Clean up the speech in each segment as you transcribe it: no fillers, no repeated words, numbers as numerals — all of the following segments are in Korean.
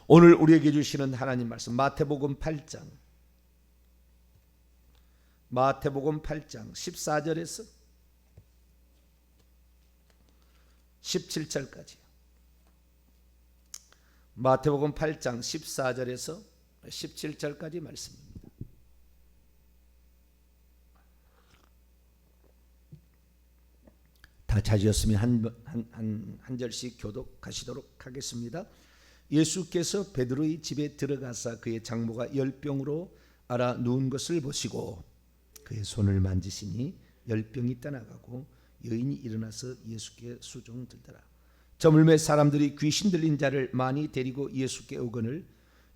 오늘 우리에게 주시는 하나님 말씀 마태복음 8장 14절에서 17절까지 마태복음 8장 14절에서 17절까지 말씀입니다. 다 찾으셨으면 한 절씩 교독하시도록 하겠습니다. 예수께서 베드로의 집에 들어가사 그의 장모가 열병으로 앓아 누운 것을 보시고 그의 손을 만지시니 열병이 떠나가고 여인이 일어나서 예수께 수종들더라. 저물매 사람들이 귀신 들린 자를 많이 데리고 예수께 오거늘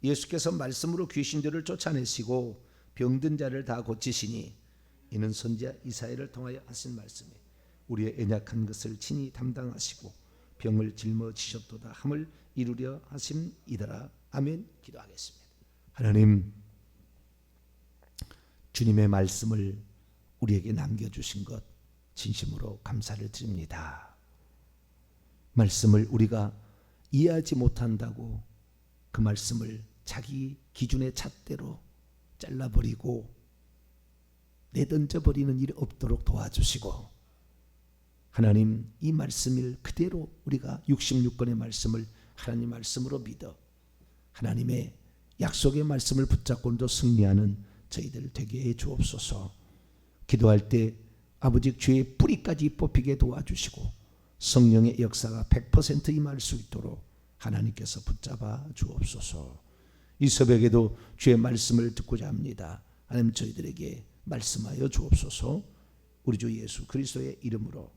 예수께서 말씀으로 귀신들을 쫓아내시고 병든 자를 다 고치시니 이는 선지자 이사야를 통하여 하신 말씀에 우리의 연약한 것을 친히 담당하시고 병을 짊어지셨도다 함을 이루려 하심이더라. 아멘. 기도하겠습니다. 하나님, 주님의 말씀을 우리에게 남겨주신 것 진심으로 감사를 드립니다. 말씀을 우리가 이해하지 못한다고 그 말씀을 자기 기준의 잣대로 잘라버리고 내던져버리는 일이 없도록 도와주시고, 하나님 이 말씀을 그대로 우리가 66권의 말씀을 하나님 말씀으로 믿어 하나님의 약속의 말씀을 붙잡고도 승리하는 저희들 되게 해 주옵소서. 기도할 때 아버지 주의 뿌리까지 뽑히게 도와주시고 성령의 역사가 100% 임할 수 있도록 하나님께서 붙잡아 주옵소서. 이 새벽에도 주의 말씀을 듣고자 합니다. 하나님 저희들에게 말씀하여 주옵소서. 우리 주 예수 그리스도의 이름으로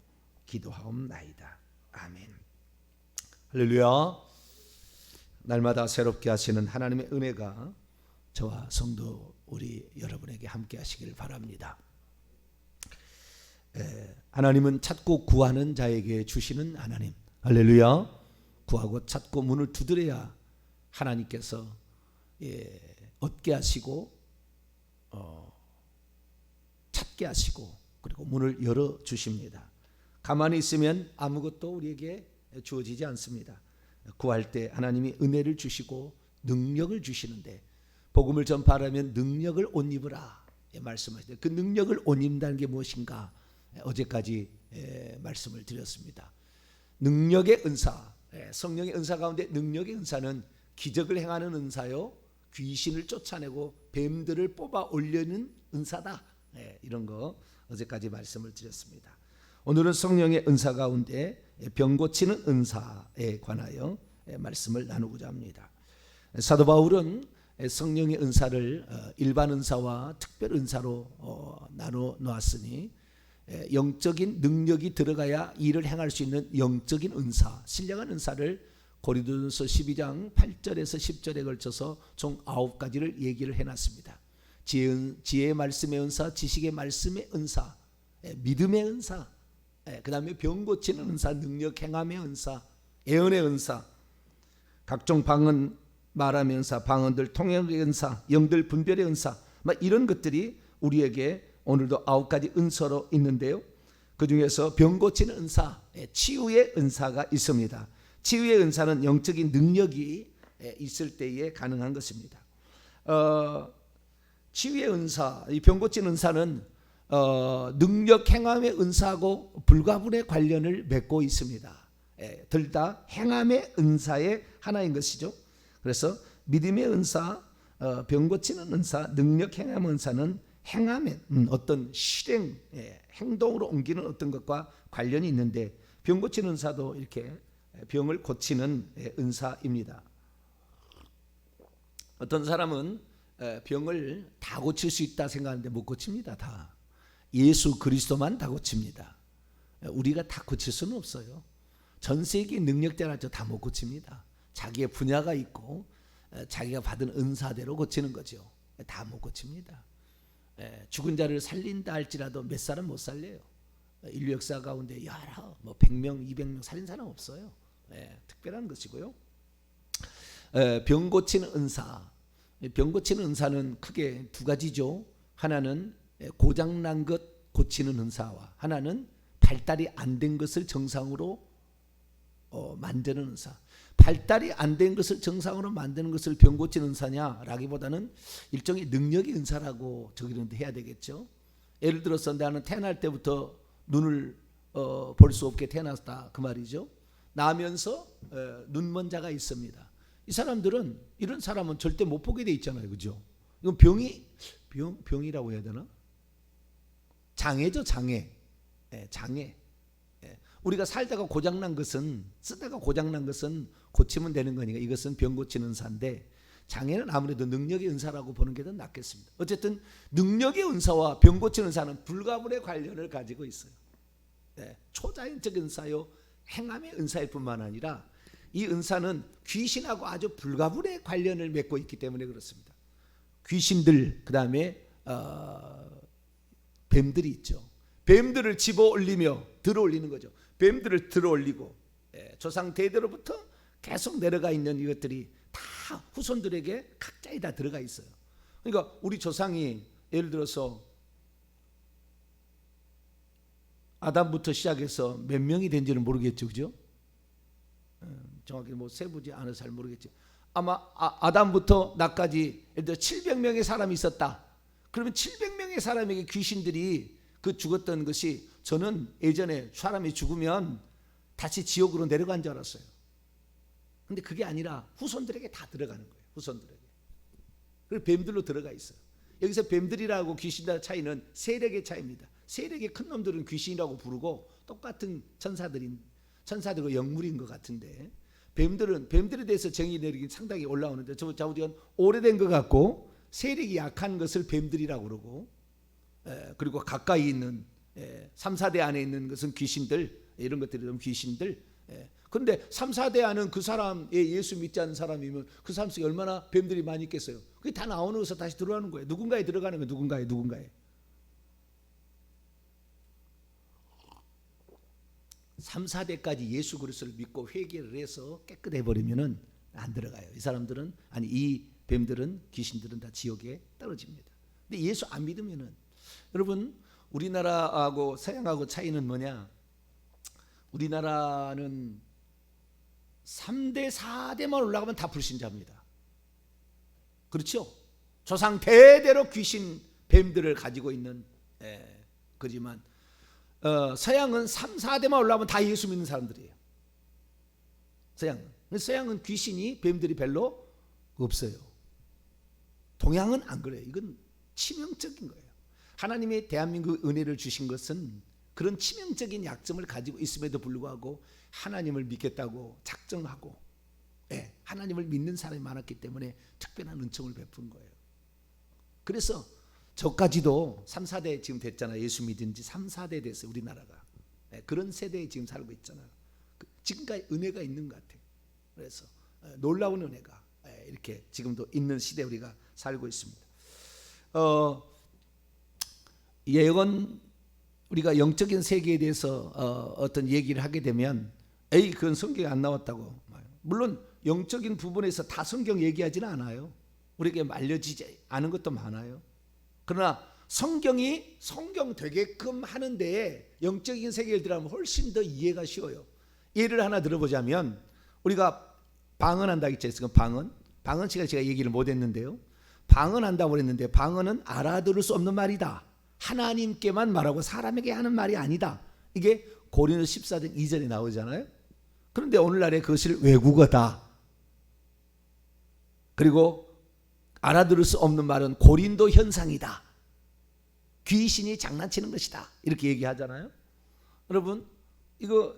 기도하옵나이다. 아멘. 할렐루야. 날마다 새롭게 하시는 하나님의 은혜가 저와 성도 우리 여러분에게 함께 하시길 바랍니다. 하나님은 찾고 구하는 자에게 주시는 하나님. 할렐루야. 구하고 찾고 문을 두드려야 하나님께서 얻게 하시고 찾게 하시고 그리고 문을 열어 주십니다. 가만히 있으면 아무것도 우리에게 주어지지 않습니다. 구할 때 하나님이 은혜를 주시고 능력을 주시는데 복음을 전파하려면 능력을 옷 입으라 말씀하시죠. 그 능력을 옷 입는다는 게 무엇인가 어제까지 말씀을 드렸습니다. 능력의 은사, 성령의 은사 가운데 능력의 은사는 기적을 행하는 은사요, 귀신을 쫓아내고 뱀들을 뽑아 올리는 은사다. 이런 거 어제까지 말씀을 드렸습니다. 오늘은 성령의 은사 가운데 병 고치는 은사에 관하여 말씀을 나누고자 합니다. 사도 바울은 성령의 은사를 일반 은사와 특별 은사로 나눠 놓았으니 영적인 능력이 들어가야 일을 행할 수 있는 영적인 은사, 신령한 은사를 고린도전서 12장 8절에서 10절에 걸쳐서 총 9가지를 얘기를 해놨습니다. 지혜의 말씀의 은사, 지식의 말씀의 은사, 믿음의 은사, 그 다음에 병 고치는 은사, 능력 행함의 은사, 예언의 은사, 각종 방언 말함의 은사, 방언들 통역의 은사, 영들 분별의 은사, 이런 것들이 우리에게 오늘도 9가지 은사로 있는데요. 그 중에서 병 고치는 은사, 치유의 은사가 있습니다. 치유의 은사는 영적인 능력이 있을 때에 가능한 것입니다. 치유의 은사, 이 병 고치는 은사는 능력 행함의 은사하고 불가분의 관련을 맺고 있습니다. 둘 다 행함의 은사의 하나인 것이죠. 그래서 믿음의 은사, 병 고치는 은사, 능력 행함의 은사는 행함의 어떤 실행, 행동으로 옮기는 어떤 것과 관련이 있는데 병 고치는 은사도 이렇게 병을 고치는 은사입니다. 어떤 사람은 병을 다 고칠 수 있다 생각하는데 못 고칩니다. 다 예수 그리스도만 다 고칩니다. 우리가 다 고칠 수는 없어요. 전 세계 능력자라 다 못 고칩니다. 자기의 분야가 있고 자기가 받은 은사대로 고치는 거죠. 다 못 고칩니다. 죽은 자를 살린다 할지라도 몇 사람 못 살려요. 인류 역사 가운데 여러 100명, 200명 살린 사람 없어요. 특별한 것이고요. 병 고치는 은사, 병 고치는 은사는 크게 두 가지죠. 하나는 고장난 것 고치는 은사와 하나는 발달이 안 된 것을 정상으로 만드는 은사. 발달이 안 된 것을 정상으로 만드는 것을 병 고치는 은사냐라기보다는 일종의 능력의 은사라고 저기는 해야 되겠죠. 예를 들어서 나는 태어날 때부터 눈을 볼 수 없게 태어났다 그 말이죠. 나면서 눈먼 자가 있습니다. 이 사람들은, 이런 사람은 절대 못 보게 돼 있잖아요, 그죠? 이건 병이라고 해야 되나? 장애죠, 장애. 장애. 우리가 살다가 고장난 것은, 쓰다가 고장난 것은 고치면 되는 거니까 이것은 병 고치는 은사인데, 장애는 아무래도 능력의 은사라고 보는 게 더 낫겠습니다. 어쨌든 능력의 은사와 병 고치는 은사는 불가분의 관련을 가지고 있어요. 초자연적 은사요, 행함의 은사일 뿐만 아니라 이 은사는 귀신하고 아주 불가분의 관련을 맺고 있기 때문에 그렇습니다. 귀신들, 그 다음에 뱀들이 있죠. 뱀들을 집어 올리며 들어 올리는 거죠. 뱀들을 들어 올리고, 조상 대대로부터 계속 내려가 있는 이것들이 다 후손들에게 각자에 다 들어가 있어요. 그러니까 우리 조상이 예를 들어서 아담부터 시작해서 몇 명이 된지는 모르겠죠, 그죠? 정확히 뭐 세부지 않아서 잘 모르겠죠. 아마 아담부터 나까지 예를 들어 700명의 사람이 있었다. 그러면 700명의 사람에게 귀신들이 그 죽었던 것이, 저는 예전에 사람이 죽으면 다시 지옥으로 내려간 줄 알았어요. 근데 그게 아니라 후손들에게 다 들어가는 거예요. 후손들에게. 그리고 뱀들로 들어가 있어요. 여기서 뱀들이라고 귀신들 차이는 세력의 차이입니다. 세력의 큰 놈들은 귀신이라고 부르고 똑같은 천사들과 영물인 것 같은데, 뱀들에 대해서 정의 내리긴 상당히 올라오는데, 저 좌우지간 오래된 것 같고 세력이 약한 것을 뱀들이라고 그러고, 그리고 가까이 있는 3, 4대 안에 있는 것은 귀신들, 이런 것들이 좀 귀신들. 그런데 3, 4대 안은 그 사람, 예수 믿지 않는 사람이면 그 사람 속에 얼마나 뱀들이 많이 있겠어요. 그게 다 나오는 것에서 다시 들어가는 거예요. 누군가에 들어가는 거예요. 누군가에. 3, 4대까지 예수 그리스도를 믿고 회개를 해서 깨끗해 버리면은 안 들어가요. 이 사람들은, 아니 이 뱀들은, 귀신들은 다 지옥에 떨어집니다. 근데 예수 안 믿으면은, 여러분 우리나라하고 서양하고 차이는 뭐냐? 우리나라는 3대 4대만 올라가면 다 불신자입니다. 그렇죠? 조상 대대로 귀신 뱀들을 가지고 있는, 그지만 서양은 3, 4대만 올라가면 다 예수 믿는 사람들이에요. 서양은 귀신이, 뱀들이 별로 없어요. 동양은 안 그래요. 이건 치명적인 거예요. 하나님의 대한민국 은혜를 주신 것은 그런 치명적인 약점을 가지고 있음에도 불구하고 하나님을 믿겠다고 작정하고, 하나님을 믿는 사람이 많았기 때문에 특별한 은총을 베푼 거예요. 그래서 저까지도 3, 4대 지금 됐잖아요. 예수 믿은 지 3, 4대 됐어요. 우리나라가. 그런 세대에 지금 살고 있잖아요. 지금까지 은혜가 있는 것 같아요. 그래서 놀라운 은혜가 이렇게 지금도 있는 시대에 우리가 살고 있습니다. 예언, 우리가 영적인 세계에 대해서 어떤 얘기를 하게 되면, 그건 성경에 안 나왔다고. 물론 영적인 부분에서 다 성경 얘기하지는 않아요. 우리에게 알려지지 않은 것도 많아요. 그러나 성경이 성경 되게끔 하는 데에 영적인 세계를 들어가면 훨씬 더 이해가 쉬워요. 예를 하나 들어보자면, 우리가 방언한다 했죠. 방언 시간에 제가 얘기를 못했는데요. 방언한다고 그랬는데, 방언은 알아들을 수 없는 말이다. 하나님께만 말하고 사람에게 하는 말이 아니다. 이게 고린도 14장 2절에 나오잖아요. 그런데 오늘날에 그것을 외국어다. 그리고 알아들을 수 없는 말은 고린도 현상이다. 귀신이 장난치는 것이다. 이렇게 얘기하잖아요. 여러분, 이거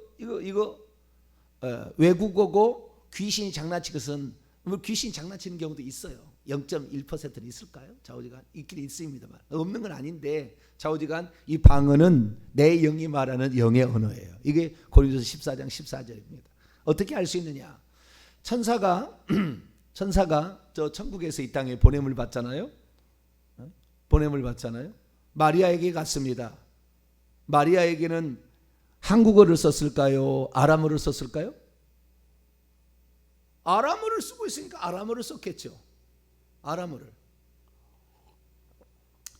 외국어고 귀신이 장난치는 것은, 귀신이 장난치는 경우도 있어요. 0.1%는 있을까요? 좌우지간 있긴 있습니다만 없는 건 아닌데, 좌우지간 이 방언은 내 영이 말하는 영의 언어예요. 이게 고린도서 14장 14절입니다. 어떻게 알 수 있느냐? 천사가 저 천국에서 이 땅에 보냄을 받잖아요. 보냄을 받잖아요. 마리아에게 갔습니다. 마리아에게는 한국어를 썼을까요? 아람어를 썼을까요? 아람어를 쓰고 있으니까 아람어를 썼겠죠. 아람어를.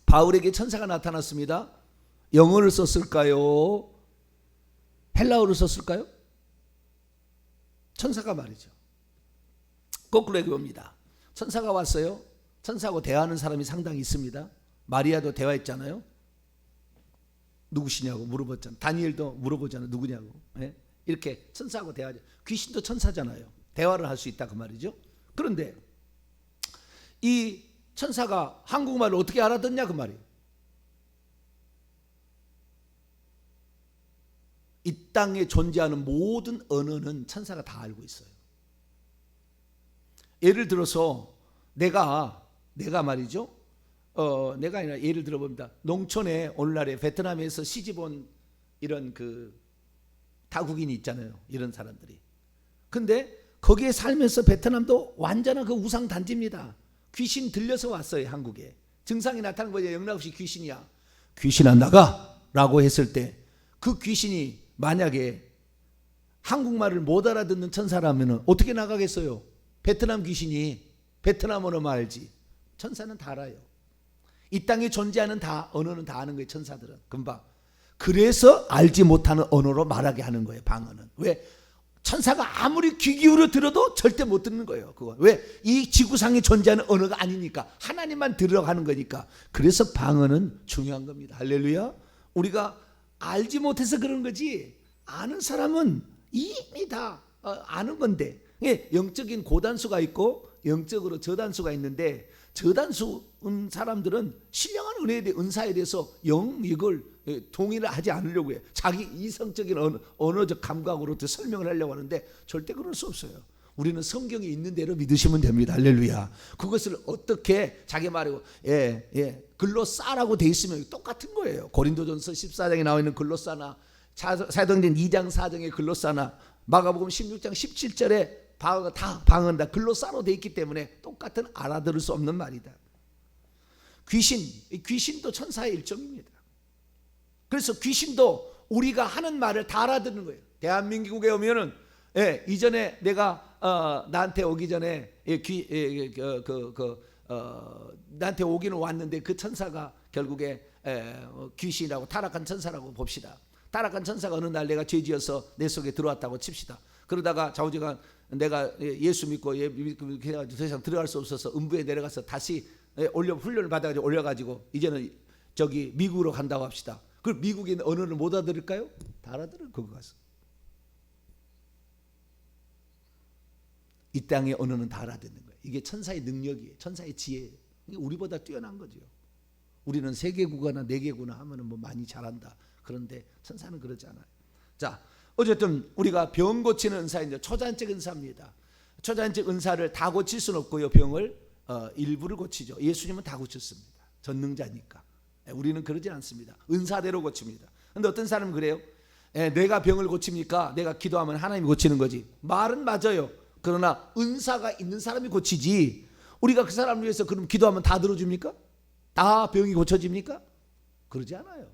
바울에게 천사가 나타났습니다. 영어를 썼을까요? 헬라어를 썼을까요? 천사가 말이죠. 거꾸로 얘기합니다. 천사가 왔어요. 천사하고 대화하는 사람이 상당히 있습니다. 마리아도 대화했잖아요. 누구시냐고 물어봤잖아요. 다니엘도 물어보잖아요. 누구냐고. 예? 이렇게 천사하고 대화하죠. 귀신도 천사잖아요. 대화를 할 수 있다 그 말이죠. 그런데 이 천사가 한국말을 어떻게 알아듣냐 그 말이에요. 이 땅에 존재하는 모든 언어는 천사가 다 알고 있어요. 예를 들어서 내가 말이죠. 내가 아니라 예를 들어봅니다. 농촌에 오늘날에 베트남에서 시집온 이런 그 다국인이 있잖아요. 이런 사람들이. 근데 거기에 살면서 베트남도 완전한 그 우상 단지입니다. 귀신 들려서 왔어요. 한국에. 증상이 나타나는 거죠. 영락없이 귀신이야. 귀신아 나가! 라고 했을 때 그 귀신이 만약에 한국말을 못 알아듣는 천사라면 어떻게 나가겠어요? 베트남 귀신이 베트남어로만 알지. 천사는 다 알아요. 이 땅에 존재하는 다 언어는 다 아는 거예요. 천사들은 금방. 그래서 알지 못하는 언어로 말하게 하는 거예요. 방언은. 왜? 천사가 아무리 귀 기울여 들어도 절대 못 듣는 거예요. 그거. 왜? 이 지구상에 존재하는 언어가 아니니까. 하나님만 들어가는 거니까. 그래서 방언은 중요한 겁니다. 할렐루야. 우리가 알지 못해서 그런 거지. 아는 사람은 이미 다 아는 건데. 영적인 고단수가 있고 영적으로 저단수가 있는데, 저단수인 사람들은 신령한 은혜에 대해 은사에 대해서 이걸 동의를 하지 않으려고 해요. 자기 이성적인 언어적 감각으로 설명을 하려고 하는데 절대 그럴 수 없어요. 우리는 성경이 있는 대로 믿으시면 됩니다. 할렐루야. 그것을 어떻게 자기 말이고 글로 싸라고 돼 있으면 똑같은 거예요. 고린도전서 14장에 나와 있는 글로 싸나 사도행전 2장 4장의 글로 싸나 마가복음 16장 17절에 다 방언다 글로 싸로 돼 있기 때문에 똑같은 알아들을 수 없는 말이다. 귀신도 천사의 일종입니다. 그래서 귀신도 우리가 하는 말을 다 알아듣는 거예요. 대한민국에 오면은 이전에 내가 나한테 오기 전에 나한테 오기는 왔는데 그 천사가 결국에 귀신이라고 타락한 천사라고 봅시다. 타락한 천사가 어느 날 내가 죄지어서 내 속에 들어왔다고 칩시다. 그러다가 좌우지간 내가 예수 믿고 더 이상 들어갈 수 없어서 음부에 내려가서 다시 훈련을 받아가지고 올려가지고 이제는 저기 미국으로 간다고 합시다. 그럼 미국에 있는 언어를 못 알아들을까요? 다 알아들어요. 거기 가서. 이 땅의 언어는 다 알아듣는 거예요. 이게 천사의 능력이에요. 천사의 지혜예요. 이게 우리보다 뛰어난 거죠. 우리는 3개국어나 4개국어나 하면은 뭐 많이 잘한다. 그런데 천사는 그러지 않아요. 자, 어쨌든 우리가 병 고치는 은사인데 초자연적 은사입니다. 초자연적 은사를 다 고칠 수는 없고요. 병을 일부를 고치죠. 예수님은 다 고쳤습니다. 전능자니까. 우리는 그러지 않습니다. 은사대로 고칩니다. 그런데 어떤 사람은 그래요. 내가 병을 고칩니까? 내가 기도하면 하나님이 고치는 거지. 말은 맞아요. 그러나 은사가 있는 사람이 고치지, 우리가 그 사람을 위해서 그럼 기도하면 다 들어줍니까? 다 병이 고쳐집니까? 그러지 않아요.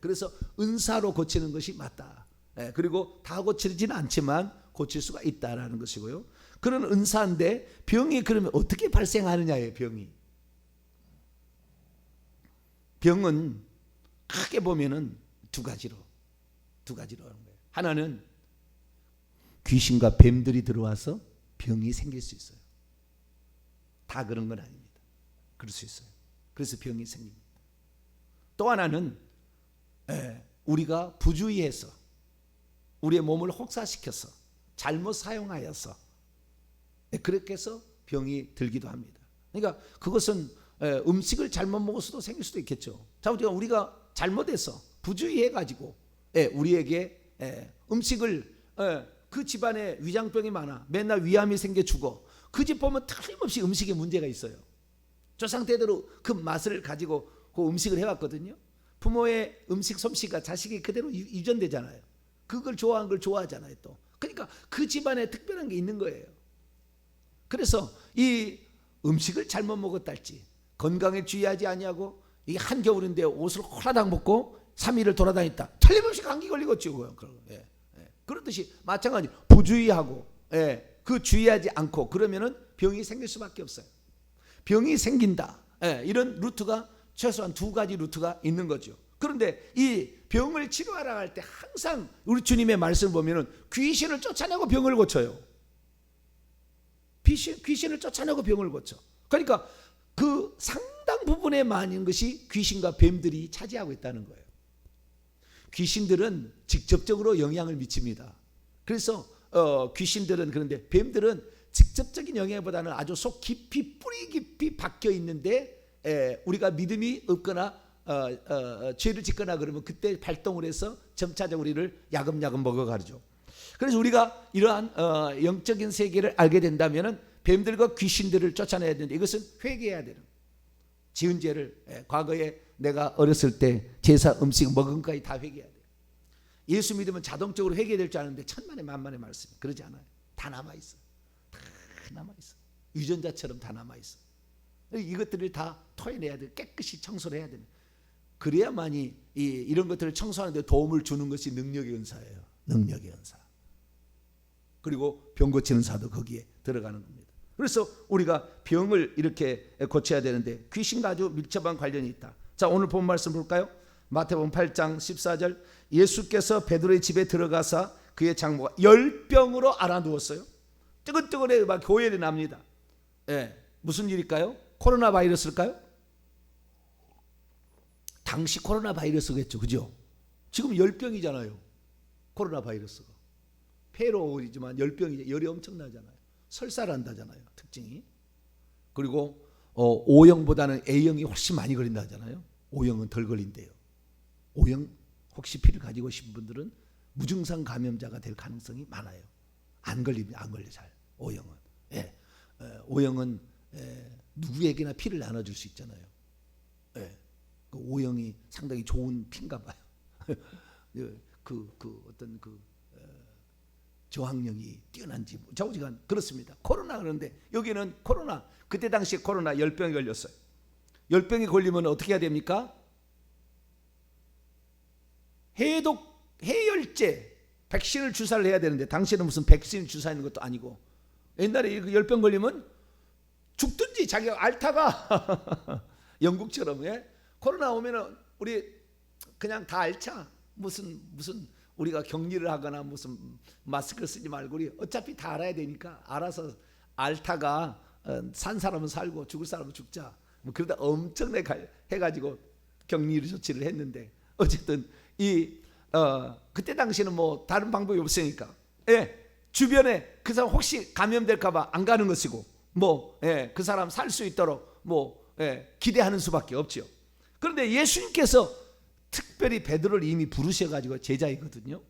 그래서 은사로 고치는 것이 맞다. 그리고 다 고치지는 않지만 고칠 수가 있다라는 것이고요. 그런 은사인데 병이 그러면 어떻게 발생하느냐예요. 병은 크게 보면은 두 가지로 하는 거예요. 하나는 귀신과 뱀들이 들어와서 병이 생길 수 있어요. 다 그런 건 아닙니다. 그럴 수 있어요. 그래서 병이 생깁니다. 또 하나는 우리가 부주의해서 우리의 몸을 혹사시켜서 잘못 사용하여서 그렇게 해서 병이 들기도 합니다. 그러니까 그것은 음식을 잘못 먹어서도 생길 수도 있겠죠. 자, 우리가 잘못해서 부주의해가지고 우리에게 음식을 그 집안에 위장병이 많아 맨날 위암이 생겨 죽어. 그 집 보면 틀림없이 음식에 문제가 있어요. 조상대대로 그 맛을 가지고 그 음식을 해왔거든요. 부모의 음식 솜씨가 자식이 그대로 유전되잖아요. 그걸 좋아하는 걸 좋아하잖아요. 또 그러니까 그 집안에 특별한 게 있는 거예요. 그래서 이 음식을 잘못 먹었달지 건강에 주의하지 아니하고 이 한겨울인데 옷을 홀라당 벗고 3일을 돌아다녔다. 틀림없이 감기 걸리겠죠. 그렇듯이 마찬가지 부주의하고 그 주의하지 않고 그러면은 병이 생길 수밖에 없어요. 병이 생긴다. 이런 루트가 최소한 2가지 루트가 있는 거죠. 그런데 이 병을 치료하러 갈 때 항상 우리 주님의 말씀을 보면은 귀신을 쫓아내고 병을 고쳐요. 귀신을 쫓아내고 병을 고쳐. 그러니까 그 상당 부분에 많은 것이 귀신과 뱀들이 차지하고 있다는 거예요. 귀신들은 직접적으로 영향을 미칩니다. 그래서 귀신들은, 그런데 뱀들은 직접적인 영향보다는 아주 속 깊이, 뿌리 깊이 박혀 있는데, 우리가 믿음이 없거나 죄를 짓거나 그러면 그때 발동을 해서 점차적으로 우리를 야금야금 먹어가죠. 그래서 우리가 이러한 영적인 세계를 알게 된다면은 뱀들과 귀신들을 쫓아내야 되는데, 이것은 회개해야 되는, 지은 죄를, 과거에 내가 어렸을 때 제사 음식 먹은 것까지 다 회개해야 돼요. 예수 믿으면 자동적으로 회개될 줄 아는데 천만의 만만의 말씀, 그러지 않아요. 다 남아있어. 다 남아있어. 유전자처럼 다 남아있어. 이것들을 다 토해내야 돼. 깨끗이 청소를 해야 돼. 그래야만이 이런 것들을 청소하는 데 도움을 주는 것이 능력의 은사예요. 능력의 은사. 그리고 병 고치는 사도 거기에 들어가는 겁니다. 그래서 우리가 병을 이렇게 고쳐야 되는데 귀신과 아주 밀접한 관련이 있다. 자, 오늘 본 말씀 볼까요? 마태복음 8장 14절. 예수께서 베드로의 집에 들어가사 그의 장모가 열병으로 알아누웠어요. 뜨끈뜨끈해 막 고열이 납니다. 무슨 일일까요? 코로나 바이러스일까요? 당시 코로나 바이러스겠죠, 그죠? 지금 열병이잖아요. 코로나 바이러스가 폐로 오지만 열병이, 열이 엄청나잖아요. 설사를 한다잖아요, 특징이. 그리고 O형보다는 A형이 훨씬 많이 걸린다잖아요. O형은 덜 걸린대요. O형 혹시 피를 가지고 계신 분들은 무증상 감염자가 될 가능성이 많아요. 안 걸립니다. 안 걸려 잘. O형은. O형은 누구에게나 피를 나눠줄 수 있잖아요. 그 O형이 상당히 좋은 피인가 봐요. 어떤 저항력이 뛰어난지 좌우지간 그렇습니다. 코로나, 그런데 여기는 코로나, 그때 당시에 코로나 열병이 걸렸어요. 열병이 걸리면 어떻게 해야 됩니까? 해열제 백신을 주사를 해야 되는데, 당시에는 무슨 백신 주사하는 것도 아니고, 옛날에 열병 걸리면 죽든지 자기가 앓다가 영국처럼, 코로나 오면은 우리 그냥 다 앓자. 무슨 우리가 격리를 하거나 무슨 마스크 쓰지 말고 우리 어차피 다 알아야 되니까 알아서 앓다가 산 사람은 살고 죽을 사람은 죽자. 그러다 엄청나게 해가지고 격리 조치를 했는데, 어쨌든 그때 당시에는 뭐 다른 방법이 없으니까 주변에 그 사람 혹시 감염될까봐 안 가는 것이고, 그 사람 살 수 있도록 기대하는 수밖에 없죠. 그런데 예수님께서 특별히 베드로를 이미 부르셔가지고, 제자이거든요.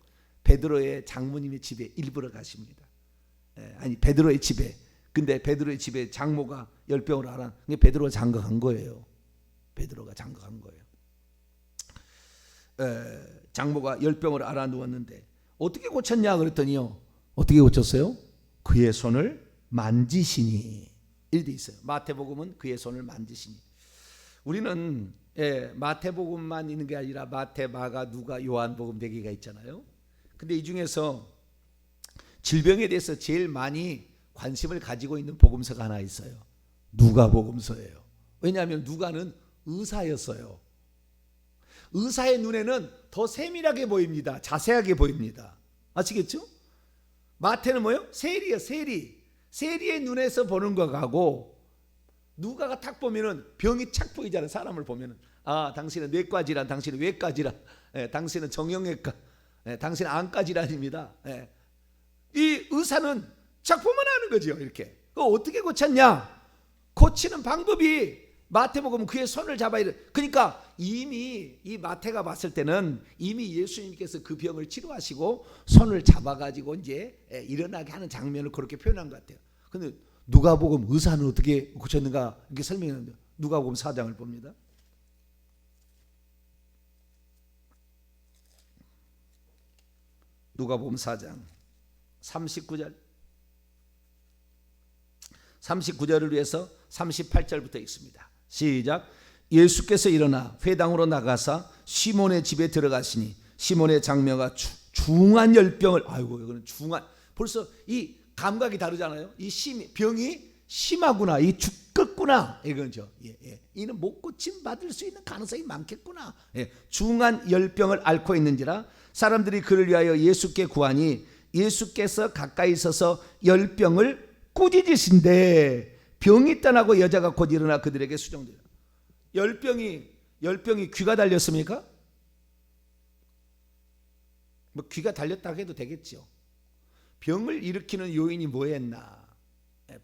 베드로의 장모님의 집에 일부러 가십니다. 베드로의 집에. 근데 베드로의 집에 장모가 열병을 알아. 베드로가 장가간 거예요. 베드로가 장가간 거예요. 장모가 열병을 알아누웠는데 어떻게 고쳤냐 그랬더니요, 어떻게 고쳤어요? 그의 손을 만지시니. 이렇게 있어요. 마태복음은 그의 손을 만지시니. 우리는 마태복음만 있는 게 아니라 마태, 마가, 누가, 요한복음 4개가 있잖아요. 근데 이 중에서 질병에 대해서 제일 많이 관심을 가지고 있는 복음서가 하나 있어요. 누가복음서예요. 왜냐하면 누가는 의사였어요. 의사의 눈에는 더 세밀하게 보입니다. 자세하게 보입니다. 아시겠죠? 마태는 뭐예요? 세리예요. 세리의 눈에서 보는 것하고, 누가가 탁 보면은 병이 착 보이잖아요. 사람을 보면은, 당신은 내과 질환, 당신은 외과 질환, 당신은 정형외과, 당신은 안과 질환입니다. 이 의사는 착 보면 하는 거죠. 이렇게. 어떻게 고쳤냐? 고치는 방법이, 마태복음은 그의 손을 잡아야 돼. 그러니까 이미 이 마태가 봤을 때는 이미 예수님께서 그 병을 치료하시고 손을 잡아가지고 이제 일어나게 하는 장면을 그렇게 표현한 것 같아요. 근데 누가복음 의사는 어떻게 고쳤는가 이렇게 설명하는데, 누가복음 4장을 봅니다. 누가복음 4장 39절을 위해서 38절부터 읽습니다. 시작. 예수께서 일어나 회당으로 나가사 시몬의 집에 들어가시니 시몬의 장녀가 중한 열병을, 이거는 중한, 벌써 이 감각이 다르잖아요. 이 병이 심하구나, 이 죽겠구나, 이거죠. 이는 못 고침 받을 수 있는 가능성이 많겠구나. 중한 열병을 앓고 있는지라 사람들이 그를 위하여 예수께 구하니 예수께서 가까이 서서 열병을 꾸짖으신데 병이 떠나고 여자가 곧 일어나 그들에게 수종되라. 열병이 귀가 달렸습니까? 뭐 귀가 달렸다고 해도 되겠죠. 병을 일으키는 요인이 뭐였나?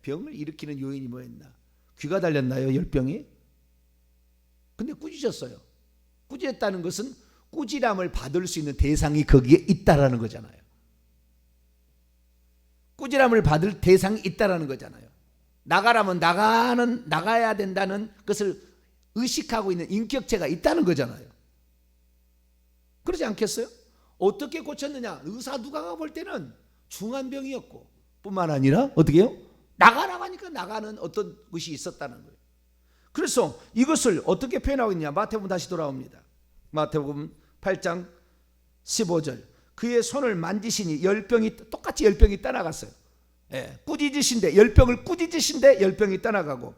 병을 일으키는 요인이 뭐였나? 귀가 달렸나요? 열병이? 근데 꾸짖었어요. 꾸짖었다는 것은 꾸지람을 받을 수 있는 대상이 거기에 있다라는 거잖아요. 꾸지람을 받을 대상이 있다라는 거잖아요. 나가라면 나가야 된다는 것을 의식하고 있는 인격체가 있다는 거잖아요. 그러지 않겠어요? 어떻게 고쳤느냐? 의사 누가가 볼 때는 중한 병이었고 뿐만 아니라 어떻게 해요? 나가라고 하니까 나가는 어떤 것이 있었다는 거예요. 그래서 이것을 어떻게 표현하고 있냐? 마태복음 다시 돌아옵니다. 마태복음 8장 15절. 그의 손을 만지시니 똑같이 열병이 떠나갔어요. 꾸짖으신데 열병을 꾸짖으신데 열병이 떠나가고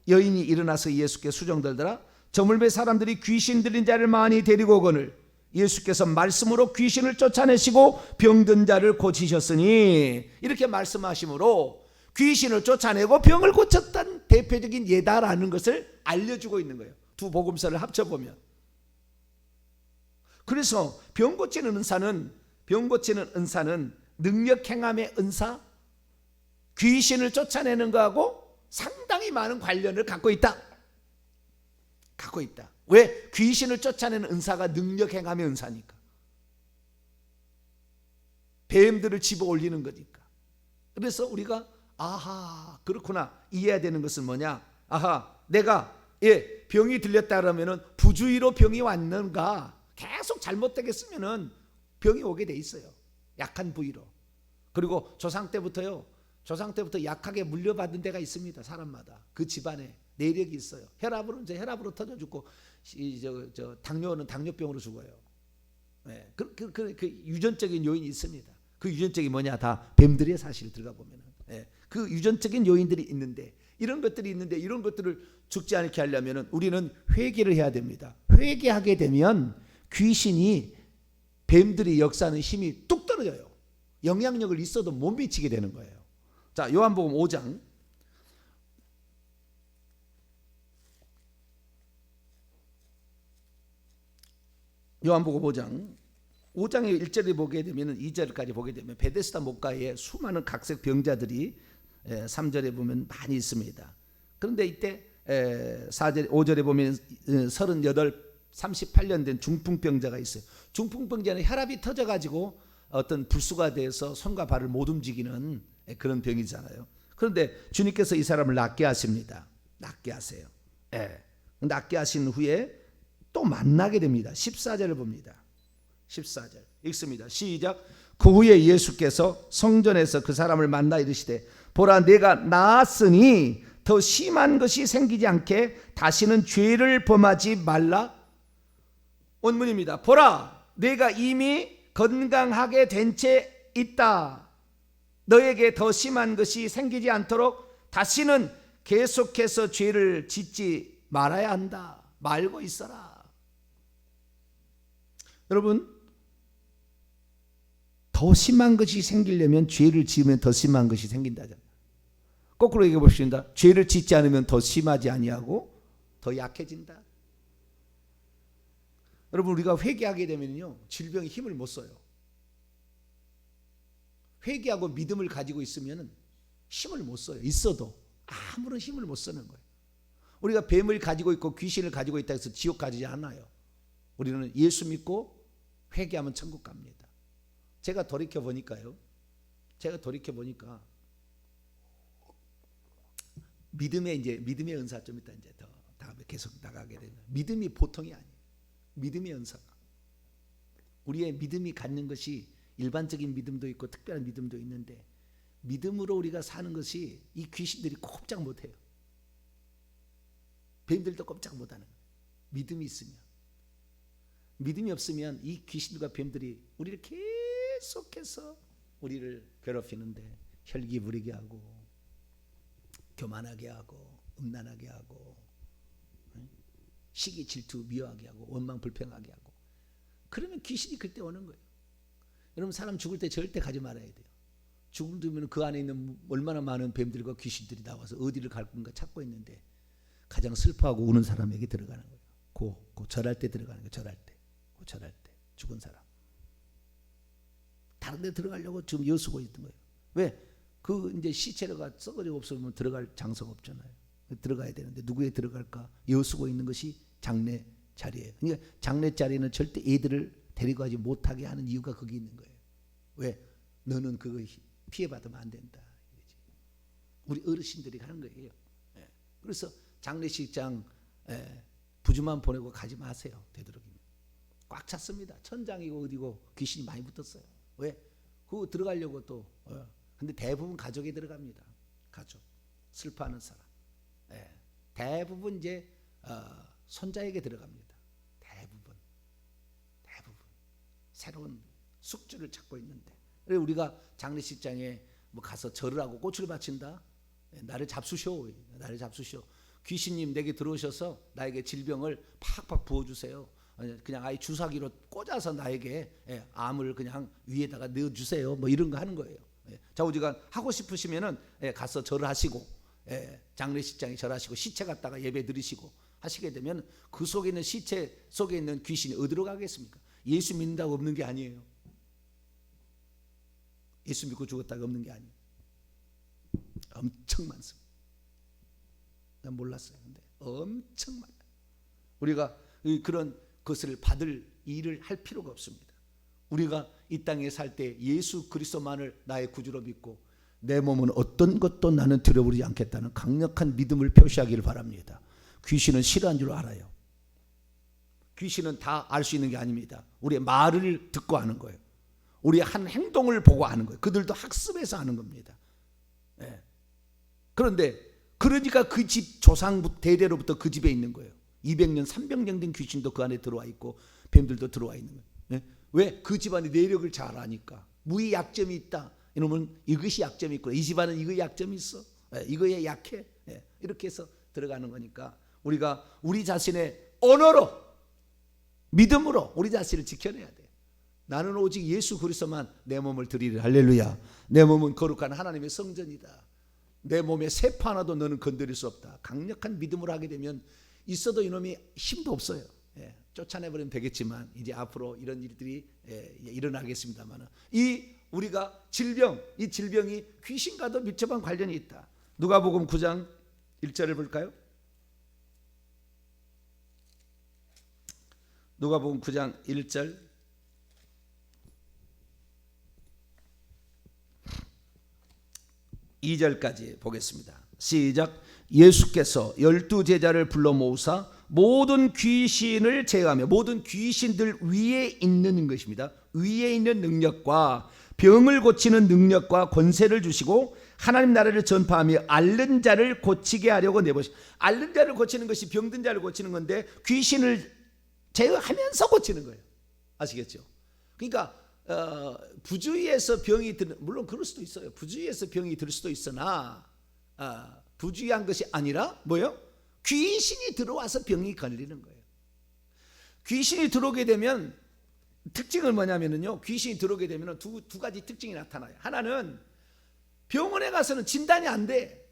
여인이 일어나서 예수께 수종들더라. 저물매 사람들이 귀신 들린 자를 많이 데리고 오거늘 예수께서 말씀으로 귀신을 쫓아내시고 병든 자를 고치셨으니 이렇게 말씀하심으로 귀신을 쫓아내고 병을 고쳤던 대표적인 예다라는 것을 알려주고 있는 거예요. 두 복음서를 합쳐보면. 그래서 병 고치는 은사는 능력 행함의 은사, 귀신을 쫓아내는 거하고 상당히 많은 관련을 갖고 있다. 왜? 귀신을 쫓아내는 은사가 능력 행함의 은사니까. 뱀들을 집어 올리는 거니까. 그래서 우리가 아하 그렇구나 이해해야 되는 것은 뭐냐? 아하 내가 병이 들렸다 그러면은 부주의로 병이 왔는가? 계속 잘못되게 쓰면은 병이 오게 돼 있어요. 약한 부위로. 그리고 조상 때부터 약하게 물려받은 데가 있습니다. 사람마다 그 집안에 내력이 있어요. 혈압으로 터져 죽고 당뇨는 당뇨병으로 죽어요. 그 유전적인 요인이 있습니다. 그 유전적이 뭐냐? 다 뱀들의 사실 들어가 보면은 그 유전적인 요인들이 있는데 이런 것들을 죽지 않게 하려면은 우리는 회개를 해야 됩니다. 회개하게 되면 귀신이 뱀들이 역사하는 힘이 뚝 떨어져요. 영향력을 있어도 못 미치게 되는 거예요. 자, 요한복음 5장 요한복음 5장의 1절을 보게 되면 2절까지 보게 되면 베데스다 목가에 수많은 각색 병자들이 3절에 보면 많이 있습니다. 그런데 이때 5절에 보면 38년 된 중풍병자가 있어요. 중풍병자는 혈압이 터져가지고 어떤 불수가 돼서 손과 발을 못 움직이는 그런 병이잖아요. 그런데 주님께서 이 사람을 낫게 하십니다. 낫게 하세요. 낫게 하신 후에 또 만나게 됩니다. 14절을 봅니다. 14절 읽습니다. 시작. 그 후에 예수께서 성전에서 그 사람을 만나 이르시되 보라 내가 나았으니 더 심한 것이 생기지 않게 다시는 죄를 범하지 말라. 원문입니다. 보라 내가 이미 건강하게 된 채 있다. 너에게 더 심한 것이 생기지 않도록 다시는 계속해서 죄를 짓지 말아야 한다. 말고 있어라. 여러분 더 심한 것이 생기려면 죄를 지으면 더 심한 것이 생긴다잖아요. 거꾸로 얘기해 봅시다. 죄를 짓지 않으면 더 심하지 아니하고 더 약해진다. 여러분 우리가 회개하게 되면요 질병이 힘을 못 써요. 회개하고 믿음을 가지고 있으면 힘을 못 써요. 있어도 아무런 힘을 못 쓰는 거예요. 우리가 뱀을 가지고 있고 귀신을 가지고 있다 해서 지옥 가지 않아요. 우리는 예수 믿고 회개하면 천국 갑니다. 제가 돌이켜 보니까 믿음의 은사 좀 이따 이제 더 다음에 계속 나가게 되면 믿음이 보통이 아니에요. 믿음의 은사가 우리의 믿음이 갖는 것이 일반적인 믿음도 있고 특별한 믿음도 있는데 믿음으로 우리가 사는 것이 이 귀신들이 꼼짝 못해요. 뱀들도 꼼짝 못하는 거예요. 믿음이 있으면. 믿음이 없으면 이 귀신들과 뱀들이 우리를 계속해서 우리를 괴롭히는데 혈기 부리게 하고 교만하게 하고 음란하게 하고 시기 질투 미워하게 하고 원망 불평하게 하고 그러면 귀신이 그때 오는 거예요. 여러분 사람 죽을 때 절대 가지 말아야 돼요. 죽으면 그 안에 있는 얼마나 많은 뱀들과 귀신들이 나와서 어디를 갈 건가 찾고 있는데 가장 슬퍼하고 우는 사람에게 들어가는 거예요. 그 절할 때 들어가는 거예요. 절할 때 죽은 사람. 다른 데 들어가려고 지금 여수고 있던 거예요. 왜? 그 이제 시체가 썩어지고 없으면 들어갈 장소가 없잖아요. 들어가야 되는데 누구에 들어갈까? 여수고 있는 것이 장례 자리예요. 그러니까 장례 자리는 절대 애들을 데리고 가지 못하게 하는 이유가 거기 있는 거예요. 왜? 너는 그거 피해받으면 안 된다. 우리 어르신들이 가는 거예요. 그래서 장례식장 부주만 보내고 가지 마세요. 되도록이면. 꽉 찼습니다. 천장이고 어디고 귀신이 많이 붙었어요. 왜? 그거 들어가려고 또 근데 대부분 가족이 들어갑니다. 가족. 슬퍼하는 사람. 대부분 이제 손자에게 들어갑니다. 대부분 새로운 숙주를 찾고 있는데 우리가 장례식장에 뭐 가서 절을 하고 꽃을 바친다. 나를 잡수쇼. 귀신님 내게 들어오셔서 나에게 질병을 팍팍 부어주세요. 그냥 아예 주사기로 꽂아서 나에게 암을 그냥 위에다가 넣어주세요. 뭐 이런 거 하는 거예요. 좌우지간 하고 싶으시면은 가서 절을 하시고 장례식장에 절하시고 시체 갖다가 예배 드리시고 하시게 되면 그 속에 있는 시체 속에 있는 귀신이 어디로 가겠습니까? 예수 믿는다고 없는 게 아니에요. 예수 믿고 죽었다가 없는 게 아니에요. 엄청 많습니다. 난 몰랐어요. 근데 엄청 많아요. 우리가 그런 것을 받을 일을 할 필요가 없습니다. 우리가 이 땅에 살 때 예수 그리스도만을 나의 구주로 믿고 내 몸은 어떤 것도 나는 들여버리지 않겠다는 강력한 믿음을 표시하기를 바랍니다. 귀신은 싫어하는 줄 알아요. 귀신은 다 알 수 있는 게 아닙니다. 우리의 말을 듣고 아는 거예요. 우리의 한 행동을 보고 아는 거예요. 그들도 학습해서 아는 겁니다. 그런데 그러니까 그 집 조상 대대로부터 그 집에 있는 거예요. 200년 300년 된 귀신도 그 안에 들어와 있고 뱀들도 들어와 있는 거예요. 왜? 그 집안의 내력을 잘 아니까. 무의 약점이 있다. 이러면 이것이 약점이 있고 이 집안은 이거 약점이 있어. 이거에 약해. 이렇게 해서 들어가는 거니까 우리가 우리 자신의 언어로 믿음으로 우리 자신을 지켜내야 돼. 나는 오직 예수 그리스도만 내 몸을 드리리. 할렐루야. 내 몸은 거룩한 하나님의 성전이다. 내 몸에 세포 하나도 너는 건드릴 수 없다. 강력한 믿음으로 하게 되면 있어도 이놈이 힘도 없어요. 쫓아내버리면 되겠지만 이제 앞으로 이런 일들이 일어나겠습니다만 이 우리가 이 질병이 귀신과도 밀접한 관련이 있다. 누가복음 9장 1절을 볼까요? 누가복음 9장 1절 2절까지 보겠습니다. 시작. 예수께서 12제자를 불러 모으사 모든 귀신을 제어하며 모든 귀신들 위에 있는 것입니다. 위에 있는 능력과 병을 고치는 능력과 권세를 주시고 하나님 나라를 전파하며 앓는 자를 고치게 하려고 내보시. 앓는 자를 고치는 것이 병든 자를 고치는 건데 귀신을 제어하면서 고치는 거예요. 아시겠죠? 그러니까 부주의해서 병이 들 물론 그럴 수도 있어요. 부주의해서 병이 들 수도 있으나 부주의한 것이 아니라 뭐예요? 귀신이 들어와서 병이 걸리는 거예요. 귀신이 들어오게 되면 특징은 뭐냐면요. 귀신이 들어오게 되면 두 가지 특징이 나타나요. 하나는 병원에 가서는 진단이 안 돼.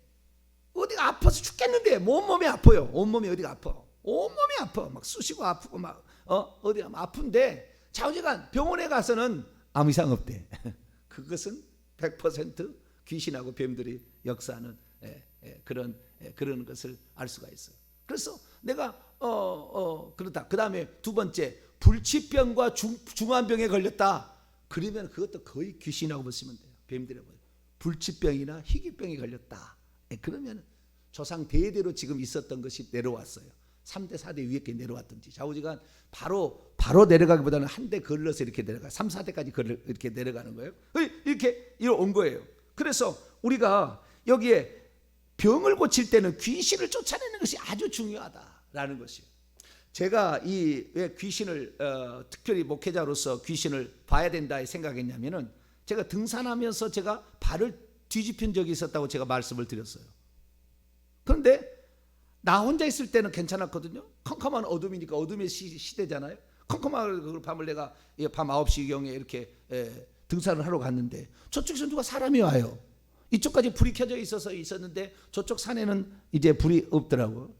어디가 아파서 죽겠는데 온몸이 아파요. 온몸이 어디가 아파. 온몸이 아파. 막 쑤시고 아프고 막 어디가 아픈데 좌우지간 병원에 가서는 아무 이상 없대. 그것은 100% 귀신하고 뱀들이 역사하는 그런 것을 알 수가 있어요. 그래서 내가 그렇다. 그 다음에 두 번째 불치병과 중환병에 걸렸다. 그러면 그것도 거의 귀신하고 보시면 돼요. 뱀들에 보면 불치병이나 희귀병이 걸렸다. 그러면 조상 대대로 지금 있었던 것이 내려왔어요. 3대 4대 위에 내려왔든지 좌우지간 바로 내려가기보다는 한 대 걸러서 이렇게 내려가 3, 4대까지 이렇게 내려가는 거예요. 이렇게 온 거예요. 그래서 우리가 여기에 병을 고칠 때는 귀신을 쫓아내는 것이 아주 중요하다라는 것이에요. 제가 왜 귀신을 특별히 목회자로서 귀신을 봐야 된다 생각했냐면은 제가 등산하면서 제가 발을 뒤집힌 적이 있었다고 제가 말씀을 드렸어요. 그런데 나 혼자 있을 때는 괜찮았거든요. 컴컴한 어둠이니까 어둠의 시대잖아요. 컴컴한 그 밤을 내가 밤 9시경에 이렇게 등산을 하러 갔는데 저쪽에서 누가 사람이 와요. 이쪽까지 불이 켜져 있었는데 저쪽 산에는 이제 불이 없더라고요.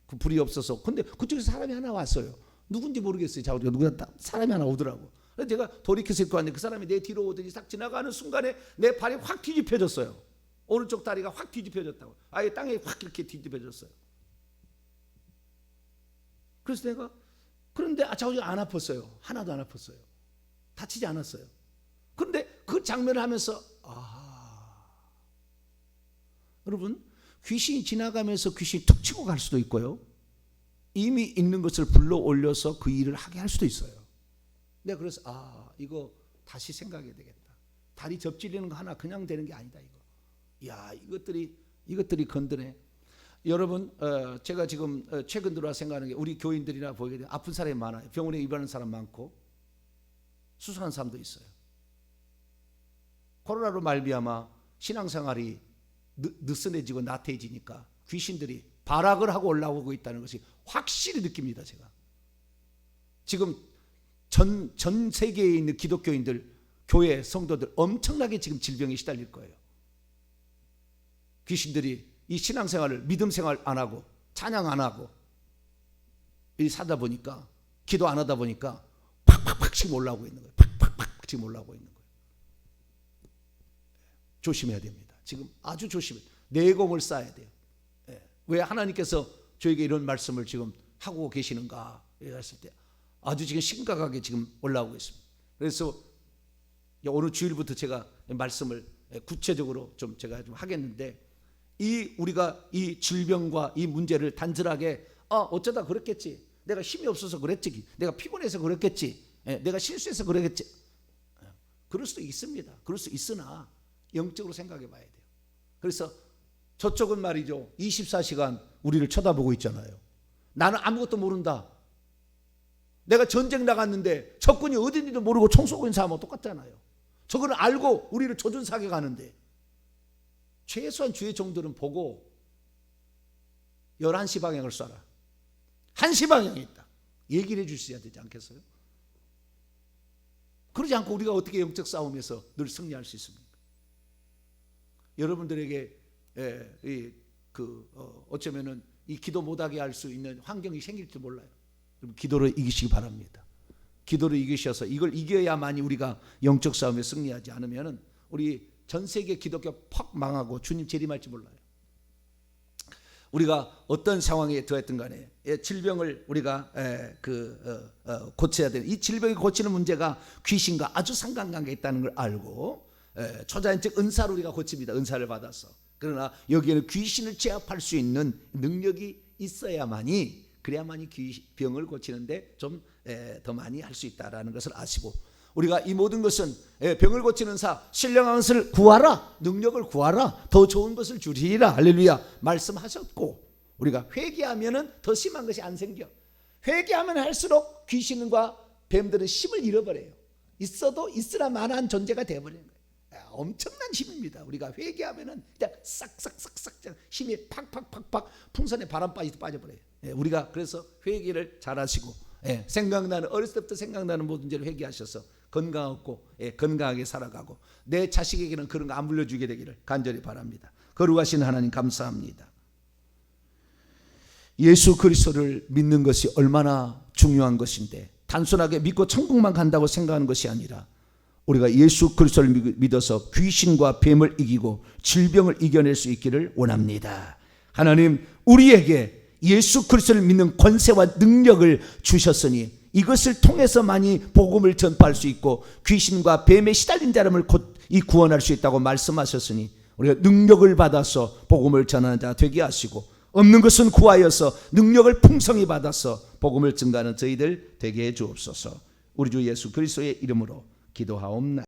그 불이 없어서. 근데 그쪽에서 사람이 하나 왔어요. 누군지 모르겠어요. 자우리가 누구나 사람이 하나 오더라고. 그래서 제가 돌이켜서 입고 왔는데 그 사람이 내 뒤로 오더니 싹 지나가는 순간에 내 발이 확 뒤집혀졌어요. 오른쪽 다리가 확 뒤집혀졌다고. 아예 땅에 확 이렇게 뒤집혀졌어요. 그래서 내가 그런데 자우리가 안 아팠어요. 하나도 안 아팠어요. 다치지 않았어요. 그런데 그 장면을 하면서 여러분, 귀신이 지나가면서 귀신이 툭 치고 갈 수도 있고요. 이미 있는 것을 불러 올려서 그 일을 하게 할 수도 있어요. 내가 그래서 이거 다시 생각해야 되겠다. 다리 접질리는 거 하나 그냥 되는 게 아니다 이거. 야, 이것들이 건드네. 여러분, 제가 지금 최근 들어 생각하는 게 우리 교인들이나 보게 되면 아픈 사람이 많아요. 병원에 입원하는 사람 많고 수술하는 사람도 있어요. 코로나로 말미암아 신앙생활이 느슨해지고 나태해지니까 귀신들이 발악을 하고 올라오고 있다는 것이 확실히 느낍니다. 제가 지금 전 세계에 있는 기독교인들, 교회 성도들 엄청나게 지금 질병에 시달릴 거예요. 귀신들이 이 신앙생활을, 믿음생활 안 하고 찬양 안 하고 이 사다 보니까, 기도 안 하다 보니까 팍팍팍 지금 올라오고 있는 거예요. 팍팍팍 지금 올라오고 있는 거예요. 조심해야 됩니다. 지금 아주 조심해. 내공을 쌓아야 돼요. 왜 하나님께서 저에게 이런 말씀을 지금 하고 계시는가 했을 때 아주 지금 심각하게 지금 올라오고 있습니다. 그래서 오늘 주일부터 제가 말씀을 구체적으로 좀 제가 좀 하겠는데, 우리가 이 질병과 이 문제를 단순하게 어쩌다 그랬겠지, 내가 힘이 없어서 그랬지, 내가 피곤해서 그랬겠지, 내가 실수해서 그랬겠지, 그럴 수도 있습니다. 그럴 수 있으나 영적으로 생각해 봐야 돼요. 그래서 저쪽은 말이죠, 24시간 우리를 쳐다보고 있잖아요. 나는 아무것도 모른다. 내가 전쟁 나갔는데 적군이 어딘지도 모르고 총 쏘고 있는 사람하고 똑같잖아요. 저거는 알고 우리를 조준사격 하는데, 최소한 주의 종들은 보고 11시 방향을 쏴라, 1시 방향이 있다, 얘기를 해 주셔야 되지 않겠어요? 그러지 않고 우리가 어떻게 영적 싸움에서 늘 승리할 수 있습니까? 여러분들에게 어쩌면은 이 기도 못하게 할 수 있는 환경이 생길지 몰라요. 기도로 이기시기 바랍니다. 기도로 이기셔서 이걸 이겨야만이 우리가 영적 싸움에 승리하지 않으면은 우리 전 세계 기독교 퍽 망하고 주님 재림할지 몰라요. 우리가 어떤 상황에 들어있든 간에 질병을 우리가 고쳐야 되는, 이 질병을 고치는 문제가 귀신과 아주 상관관계가 있다는 걸 알고 초자연적 은사로 우리가 고칩니다. 은사를 받아서. 그러나 여기에는 귀신을 제압할 수 있는 능력이 있어야만이, 그래야만이 병을 고치는데 좀 더 많이 할 수 있다라는 것을 아시고, 우리가 이 모든 것은 병을 고치는 신령한 것을 구하라, 능력을 구하라, 더 좋은 것을 주리라, 할렐루야 말씀하셨고, 우리가 회개하면은 더 심한 것이 안 생겨. 회개하면 할수록 귀신과 뱀들은 힘을 잃어버려요. 있어도 있으나 마나한 존재가 되어버리는 거예요. 엄청난 힘입니다. 우리가 회개하면은 그냥 싹싹싹싹 힘이 팍팍팍팍 풍선에 바람 빠지듯 빠져버려요. 우리가 그래서 회개를 잘하시고, 생각나는, 어렸을 때부터 생각나는 모든 죄를 회개하셔서 건강하고 건강하게 살아가고, 내 자식에게는 그런 거 안 물려주게 되기를 간절히 바랍니다. 거룩하신 하나님 감사합니다. 예수 그리스도를 믿는 것이 얼마나 중요한 것인데, 단순하게 믿고 천국만 간다고 생각하는 것이 아니라 우리가 예수 그리스도를 믿어서 귀신과 뱀을 이기고 질병을 이겨낼 수 있기를 원합니다. 하나님, 우리에게 예수 그리스도를 믿는 권세와 능력을 주셨으니 이것을 통해서만이 복음을 전파할 수 있고 귀신과 뱀에 시달린 사람을 곧 구원할 수 있다고 말씀하셨으니, 우리가 능력을 받아서 복음을 전하는 자 되게 하시고, 없는 것은 구하여서 능력을 풍성히 받아서 복음을 증가하는 저희들 되게 해 주옵소서. 우리 주 예수 그리스도의 이름으로 기도하옵나이다.